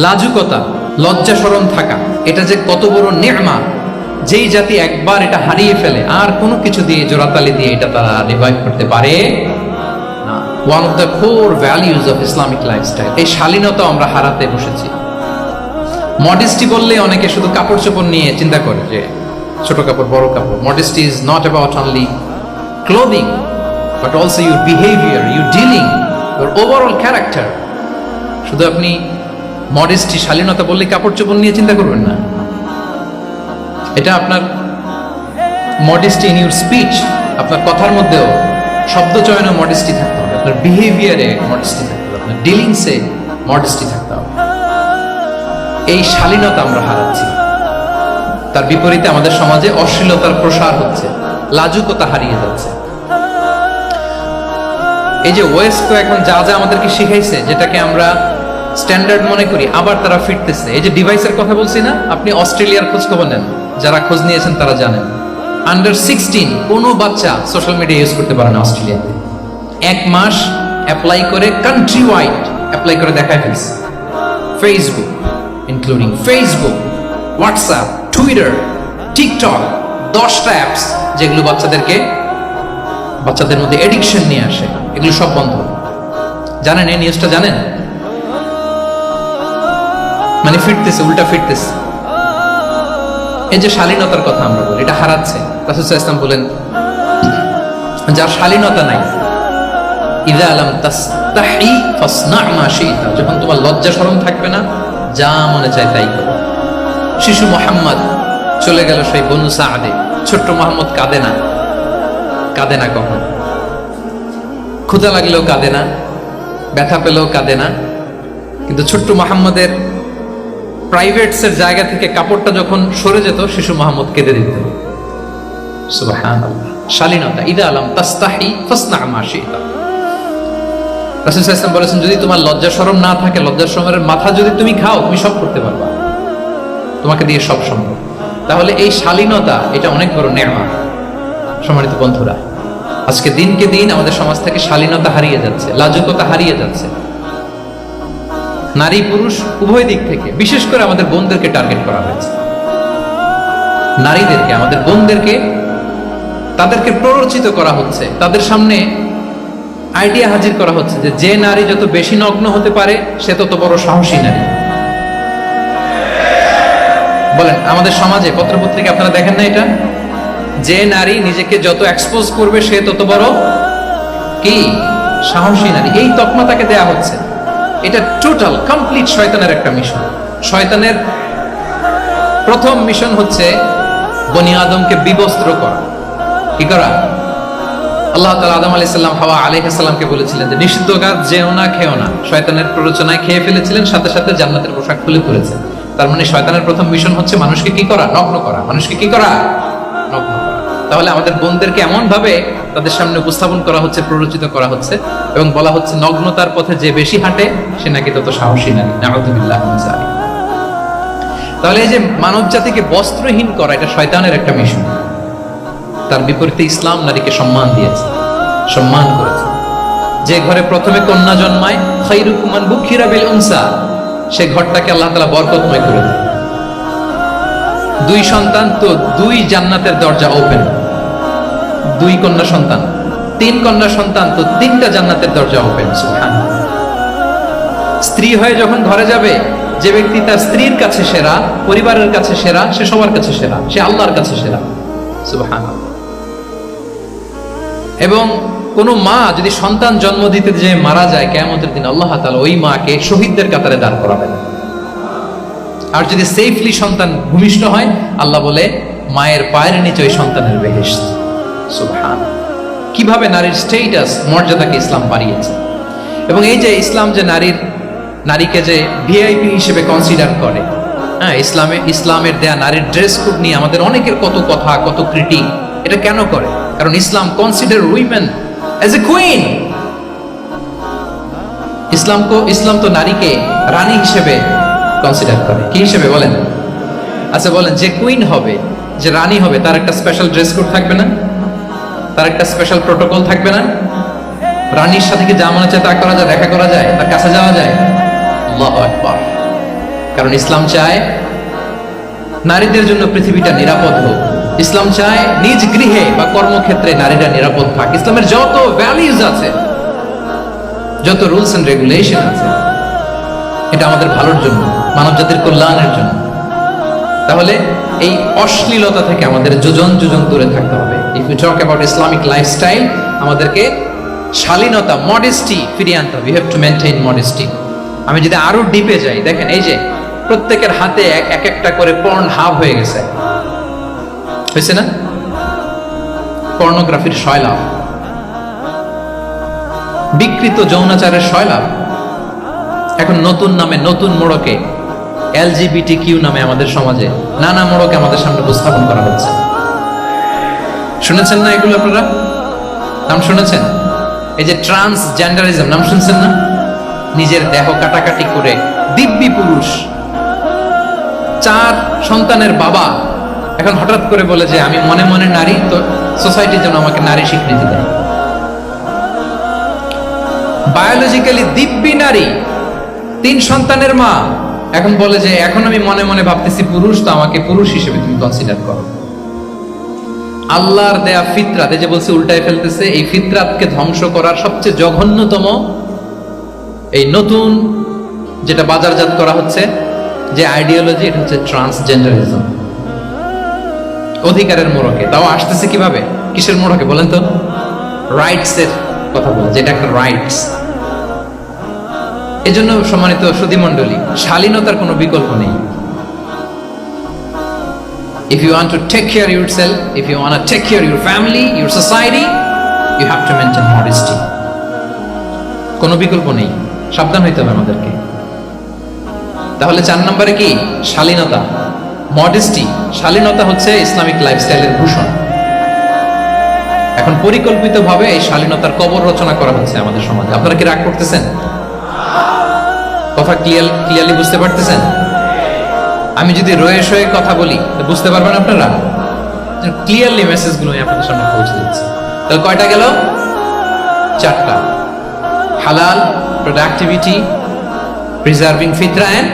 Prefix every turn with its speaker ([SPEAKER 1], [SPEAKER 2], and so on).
[SPEAKER 1] লাজুকতা, লজ্জা শরম থাকা, এটা যে কত বড় নেয়ামত। যেই জাতি একবার এটা হারিয়ে ফেলে আর কোনো কিছু দিয়ে জোড়াতালি দিয়ে এটা তারা রিভাইভ করতে পারে না। One of the core values of Islamic lifestyle, এই শালীনতা আমরা হারাতে বসেছি। মডেস্টি বললে অনেকে শুধু কাপড় চোপড় নিয়ে চিন্তা করে যে ছোট কাপড় বড় কাপড়। Modesty is not about only clothing but also your behaviour, your dealing, your overall character. শুধু আপনি মডেস্টি শালীনতা বললে কাপড় চোপড় নিয়ে চিন্তা করবেন না। এটা আপনার মডেস্টি ইন ইউর স্পিচ, আপনার কথার মধ্যেও শব্দ চয়নে মডেস্টি থাকতে হবে, আপনার বিহেভিয়ারে মডেস্টি থাকতে হবে, আপনার ডিলিংসে মডেস্টি থাকতে হবে। এই শালীনতা আমরা হারাচ্ছি। তার বিপরীতে আমাদের সমাজে অশ্লীলতার প্রসার হচ্ছে, লাজুকতা হারিয়ে যাচ্ছে। এই যে ওয়েস্ট তো এখন যা যা আমাদেরকে শিখাইছে, যেটাকে আমরা স্ট্যান্ডার্ড মনে করি, আবার তারা ফিরতেছে। এই যে ডিভাইসের কথা বলছি না, আপনি অস্ট্রেলিয়ার খোঁজ খবর নেন, যারা খোঁজ নিয়েছেন তারা জানেন আন্ডার 16 কোনো বাচ্চা সোশ্যাল মিডিয়া ইউজ করতে পারে না অস্ট্রেলিয়াতে। 1 মাস অ্যাপ্লাই করে কান্ট্রি ওয়াইড অ্যাপ্লাই করে দেখায় ফেলছে। Facebook including Facebook, WhatsApp, Twitter, TikTok, 10টা অ্যাপস যেগুলো বাচ্চাদের মধ্যে এডিকশন নিয়ে আসে, এগুলো সব বন্ধ। জানেন এই নিউজটা? জানেন? মানে ফিরতেছে, উল্টা ফিরতেছে। এই যে শালীনতার কথা আমরা বলি, এটা হারাচ্ছে। রাসূল সাল্লাল্লাহু আলাইহি ওয়াসাল্লাম বলেন, যার শালীনতা নাই, ইযা লাম তাসতাহি ফাসনা মা শি'তা, যখন তোমার লজ্জা শরম থাকবে না, যা মনে চায় তাই করো। শিশু মুহাম্মদ চলে গেল সেই বনু সাআদে, ছোট্ট মুহাম্মদ কাঁদে না কখন। ক্ষুধা লাগলেও কাঁদে না, ব্যথা পেলেও কাঁদে না। কিন্তু ছোট্ট মুহাম্মদের প্রাইভেটসের জায়গা থেকে কাপড়টা যখন সরে যেত, শিশু মুহাম্মদ কেঁদে দিত। সুবহানাল্লাহ, শালীনতা। ইযা লাম তাসতাহি ফাসনা মা শি'তা। রাসূল সাল্লাল্লাহু আলাইহি ওয়াসাল্লাম বলেছেন, যদি তোমার লজ্জা শরম না থাকে, লজ্জা শরমের মাথা যদি তুমি খাও, তুমি সব করতে পারবা, তোমাকে দিয়ে সব সম্ভব। তাহলে এই শালীনতা, এটা অনেক বড় নেয়ামত। সম্মানিত বন্ধুরা, আজকে দিনকে দিন আমাদের সমাজ থেকে শালীনতা হারিয়ে যাচ্ছে, লাজুকতা হারিয়ে যাচ্ছে। নারী পুরুষ উভয় দিক থেকে, বিশেষ করে আমাদের বোনদেরকে টার্গেট করা হয়েছে। নারীদেরকে, আমাদের বোনদেরকে, তাদেরকে প্ররোচিত করা হচ্ছে, তাদের সামনে আইডিয়া হাজির করা হচ্ছে যে নারী যত বেশি নগ্ন হতে পারে, সে তত বড় সাহসী নারী। বলেন, আমাদের সমাজে পত্রপত্রিকা আপনারা দেখেন না এটা? যে নারী নিজেকে যত এক্সপোজ করবে, সে তত বড় কি সাহসী নারী। এই তকমা তাকে দেয়া হচ্ছে। এটা টোটাল কমপ্লিট শয়তানের একটা মিশন। শয়তানের প্রথম মিশন হচ্ছে বনি আদমকে বিবস্ত্র করা। কি করা? আল্লাহ তাআলা আদম আলাইহিস সালাম, হাওয়া আলাইহিস সালামকে বলেছিলেন যে নিষিদ্ধ গাছ যেও না, খেও না। শয়তানের প্ররোচনায় খেয়ে ফেলেছিলেন, সাথে সাথে জান্নাতের পোশাক খুলে পড়েছে। তার মানে শয়তানের প্রথম মিশন হচ্ছে মানুষকে কি করা? নগ্ন করা। মানুষকে কি করা? নগ্ন করা। তাহলে আমাদের বোনদেরকে এমন ভাবে তাদের সামনে উপস্থাপন করা হচ্ছে, প্ররোচিত করা হচ্ছে, এবং বলা হচ্ছে নগ্নতার পথে যে বেশি হাঁটে সে নাকি তত সাহসী নারী। নাউযুবিল্লাহ মিন যালিক। তাহলে এই যে মানব জাতিকে বস্ত্রহীন করা, এটা শয়তানের একটা মিশন। তার বিপরীতে ইসলাম নারীকে সম্মান দিয়েছে, সম্মান করেছে। যে ঘরে প্রথমে কন্যা জন্মায়, খায়রুকুম মান বুখিরা বিল উনসা, সে ঘরটাকে আল্লাহ তাআলা বরকতময় করে দেয়। 2 সন্তান তো 2 জান্নাতের দরজা ওপেন। 2 কন্যা সন্তান, 3 কন্যা সন্তান তো 3টা জান্নাতের দরজা ওপেন। সুবহানাল্লাহ। স্ত্রী হয়ে যখন ঘরে যাবে, যে ব্যক্তি তার স্ত্রীর কাছে সেরা, পরিবারের কাছে সেরা, সে সবার কাছে সেরা, সে আল্লাহর কাছে সেরা। সুবহানাল্লাহ। এবং কোন মা যদি সন্তান জন্ম দিতে যে মারা যায়, কিয়ামতের দিন আল্লাহ তাআলা ওই মাকে শহীদদের কাতারে দাঁড় করাবেন। আর যদি সেফলি সন্তান ভূমিষ্ঠ হয়, আল্লাহ বলে মায়ের পায়ের নিচে ওই সন্তানের বেহেশত। সুবহানাল্লাহ। কিভাবে নারীর স্ট্যাটাস, মর্যাদাকে ইসলাম বাড়িয়েছে। এবং এই যে ইসলাম যে নারীকে যে ভিআইপি হিসেবে কনসিডার করে, হ্যাঁ, ইসলামের দেয়া নারীর ড্রেস কোড নিয়ে আমাদের অনেকের কত কথা, কত ক্রিটিক। এটা কেন করে? কারণ Islam consider women as a queen. Islam তো নারীকে রানী হিসেবে কনসিডার করে। কি হিসেবে বলেন? আচ্ছা বলেন, যে কুইন হবে, যে রানী হবে, তার একটা স্পেশাল ড্রেস কোড থাকবে না? তার একটা স্পেশাল প্রোটোকল থাকবে না? রানীর সাথে কি যা মনে চায় তা করা যায়, দেখা করা যায়, তার কাছে যাওয়া যায়? আল্লাহু আকবার। কারণ ইসলাম চায় নারীদের জন্য পৃথিবীটা নিরাপদ হোক। ইসলাম চায় নিজ গৃহে বা কর্মক্ষেত্রে নারীরা নিরাপদ থাক। ইসলামের যত ভ্যালিউজ আছে, যত রুলস এন্ড রেগুলেশন আছে, এটা আমাদের ভালোর জন্য, মানব জাতির কল্যাণের জন্য। তাহলে এই অশ্লীলতা থেকে আমাদের যোজন যোজন দূরে থাকতে হবে। If you talk about Islamic lifestyle, আমাদেরকে শালীনতা, মডেস্টি ফিরিয়ে আনতে হবে। You have to maintain modesty. আমি যদি আরো ডিপে যাই, দেখেন এই যে প্রত্যেকের হাতে এক একটা করে পর্ন হাব হয়ে গেছে, হয়েছে না? পর্নোগ্রাফির শয়লাভ, বিকৃত যৌনাচারের শয়লাভ। এখন নতুন নামে, নতুন মোড়কে, LGBTQ নামে আমাদের সমাজে নানা মোড়কে আমাদের সামনে উপস্থাপন করা হচ্ছে। শুনেছেন না এগুলো? আপনারা নাম শুনেছেন? এই যে ট্রান্সজেন্ডারিজম, নাম শুনছেন না? নিজের দেহ কাটাকাটি করে দিব্যি পুরুষ, 4 সন্তানের বাবা, এখন হঠাৎ করে বলে যে আমি মনে মনে নারী, তো সোসাইটির জন্য আমাকে নারী স্বীকৃতি দেয়। বায়োলজিক্যালি দিব্যি নারী, 3 সন্তানের মা, এখন বলে যে এখন আমি মনে মনে ভাবতেছি পুরুষ, তো আমাকে পুরুষ হিসেবে তুমি কনসিডার করো। আল্লাহর দেয়া ফিতরাত, এই যে বলছে উল্টায় ফেলতেছে, এই ফিতরাতকে ধ্বংস করার সবচেয়ে জঘন্যতম এই নতুন যেটা বাজারজাত করা হচ্ছে যে আইডিওলজি, এটা হচ্ছে ট্রান্সজেন্ডারিজম। অধিকারের মোড়কে, তাও আসতেছে কিভাবে, কিসের মোড়কে বলেন তো? রাইটস এর কথা বলে, যেটা একটা রাইটস। এজন্য সম্মানিত সুধী মণ্ডলী, শালীনতার কোনো বিকল্প নেই। If you want to take care of yourself, if you want to take care of your family, your society, you have to maintain modesty. কোনো বিকল্প নেই, সাবধান হইতে হবে আমাদেরকে। তাহলে 4 নম্বরে কি? শালীনতা, মডেস্টি। শালীনতা হচ্ছে ইসলামিক লাইফস্টাইলের ভূষণ। এখন পরিকল্পিতভাবে এই শালীনতার কবর রচনা করা হচ্ছে আমাদের সমাজে। আপনারা কি রাগ করতেছেন? কথা ক্লিয়ারলি বুঝতে পারতেছেন? আমি যদি রয়ে শয়ে কথা বলি বুঝতে পারবেন আপনারা? ক্লিয়ারলি মেসেজগুলো আমি আপনাদের সামনে পৌঁছে দিচ্ছি। তাহলে কয়টা গেল? 4টা। হালাল, প্রোডাক্টিভিটি, প্রিজার্ভিং ফিতরা এন্ড